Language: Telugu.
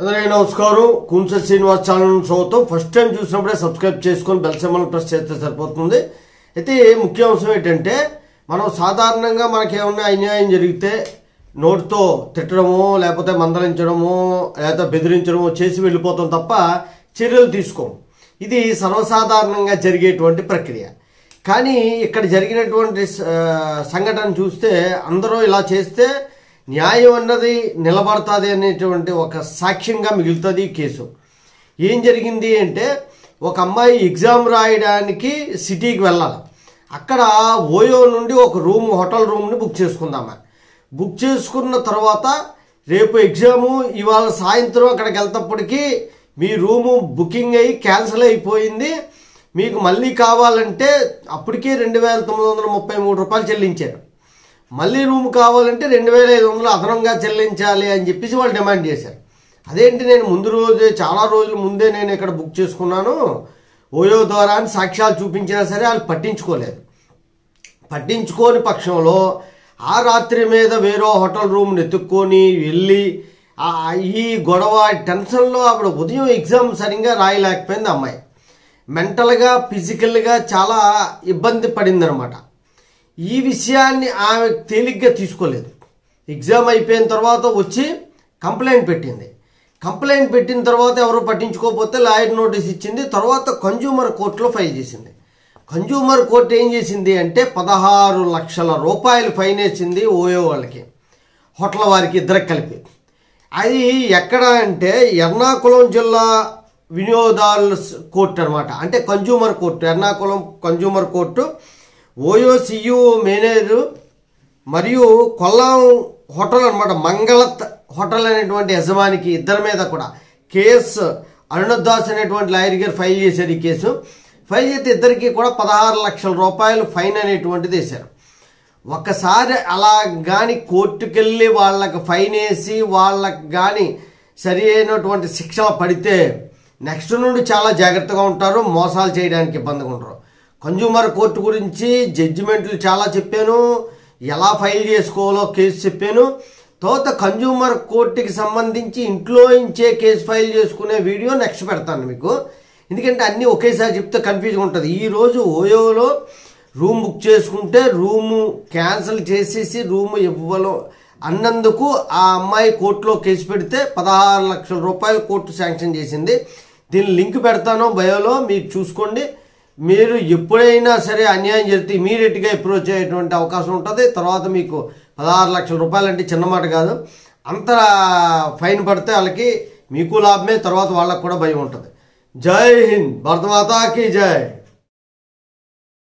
అందరికీ నమస్కారం. కుంస శ్రీనివాస్ ఛానల్ స్వాగతం. ఫస్ట్ టైం చూసినప్పుడే సబ్స్క్రైబ్ చేసుకొని బెల్ సింబల్ ప్రెస్ చేస్తే సరిపోతుంది. అయితే ముఖ్య అంశం ఏంటంటే, మనం సాధారణంగా మనకేమన్నా అన్యాయం జరిగితే నోటితో తిట్టడమో లేకపోతే మందలించడమో లేకపోతే బెదిరించడమో చేసి వెళ్ళిపోతాం తప్ప చర్యలు తీసుకోం. ఇది సర్వసాధారణంగా జరిగేటువంటి ప్రక్రియ. కానీ ఇక్కడ జరిగినటువంటి సంఘటన చూస్తే అందరూ ఇలా చేస్తే న్యాయం అన్నది నిలబడుతుంది అనేటువంటి ఒక సాక్ష్యంగా మిగులుతుంది ఈ కేసు. ఏం జరిగింది అంటే, ఒక అమ్మాయి ఎగ్జామ్ రాయడానికి సిటీకి వెళ్ళాలి. అక్కడ ఓయో నుండి ఒక హోటల్ రూమ్ని బుక్ చేసుకుందామా. బుక్ చేసుకున్న తర్వాత రేపు ఎగ్జాము ఇవాళ సాయంత్రం అక్కడికి వెళ్తేప్పటికీ మీ రూము బుకింగ్ అయ్యి క్యాన్సిల్ అయిపోయింది, మీకు మళ్ళీ కావాలంటే అప్పటికే 2,933 రూపాయలు చెల్లించారు. మళ్ళీ రూమ్ కావాలంటే 2,500 అదనంగా చెల్లించాలి అని చెప్పేసి వాళ్ళు డిమాండ్ చేశారు. అదేంటి, నేను చాలా రోజుల ముందే నేను ఇక్కడ బుక్ చేసుకున్నాను ఓయో ద్వారా అని సాక్ష్యాలు చూపించినా సరే వాళ్ళు పట్టించుకోలేదు. పట్టించుకోని పక్షంలో ఆ రాత్రి మీద వేరే హోటల్ రూమ్ని ఎత్తుక్కొని వెళ్ళి ఈ గొడవ టెన్షన్లో ఆవిడ ఉదయం ఎగ్జామ్ సరిగ్గా రాయలేకపోయింది. అమ్మాయి మెంటల్గా ఫిజికల్గా చాలా ఇబ్బంది పడిందనమాట. ఈ విషయాన్ని ఆమె తేలిగ్గా తీసుకోలేదు. ఎగ్జామ్ అయిపోయిన తర్వాత వచ్చి కంప్లైంట్ పెట్టింది. కంప్లైంట్ పెట్టిన తర్వాత ఎవరు పట్టించుకోకపోతే లాయర్ నోటీస్ ఇచ్చింది. తర్వాత కన్జ్యూమర్ కోర్టులో ఫైల్ చేసింది. కన్జ్యూమర్ కోర్టు ఏం చేసింది అంటే 16 లక్షల రూపాయలు ఫైన్ వేసింది ఓయో వాళ్ళకి, హోటల్ వారికి, ఇద్దరికి కలిపి. అది ఎక్కడ అంటే ఎర్నాకుళం జిల్లా వినియోగదారుల కోర్టు అనమాట. అంటే consumer court, Ernakulam consumer court OYO CEO manager మరియు కొల్లాం హోటల్ అనమాట, మంగళత్ హోటల్ అనేటువంటి యజమానికి ఇద్దరి మీద కూడా కేసు అరుణదాస్ అనేటువంటి లాయర్ గారు ఫైల్ చేశారు. ఈ కేసు ఫైల్ చేస్తే ఇద్దరికి కూడా 16 లక్షల రూపాయలు ఫైన్ అనేటువంటిది వేశారు. ఒకసారి అలా కానీ కోర్టుకెళ్ళి వాళ్ళకి ఫైన్ వేసి వాళ్ళకి కానీ సరి అయినటువంటి శిక్షలు పడితే నెక్స్ట్ నుండి చాలా జాగ్రత్తగా ఉంటారు, మోసాలు చేయడానికి ఇబ్బందిగా ఉంటారు. కన్జ్యూమర్ కోర్టు గురించి జడ్జిమెంట్లు చాలా చెప్పాను, ఎలా ఫైల్ చేసుకోవాలో కేసు చెప్పాను. తర్వాత కన్జ్యూమర్ కోర్టుకి సంబంధించి ఇంట్లో ఇంచే కేసు ఫైల్ చేసుకునే వీడియో నెక్స్ట్ పెడతాను మీకు. ఎందుకంటే అన్నీ ఒకేసారి చెప్తే కన్ఫ్యూజ్గా ఉంటుంది. ఈరోజు ఓయోలో రూమ్ బుక్ చేసుకుంటే రూము క్యాన్సిల్ చేసేసి రూము ఇవ్వలో అన్నందుకు ఆ అమ్మాయి కోర్టులో కేసు పెడితే 16 లక్షల రూపాయలు కోర్టు శాంక్షన్ చేసింది. దీని లింక్ పెడతాను బయోలో, మీరు చూసుకోండి. మీరు ఎప్పుడైనా సరే అన్యాయం జరిగితే ఇమీడియట్గా అప్రోచ్ అయ్యేటువంటి అవకాశం ఉంటుంది. తర్వాత మీకు 16 లక్షల రూపాయలు అంటే చిన్న మాట కాదు. అంత ఫైన్ పడితే వాళ్ళకి మీకు లాభమే, తర్వాత వాళ్ళకి కూడా భయం ఉంటుంది. జై హింద్, భారత మాతాకి జై.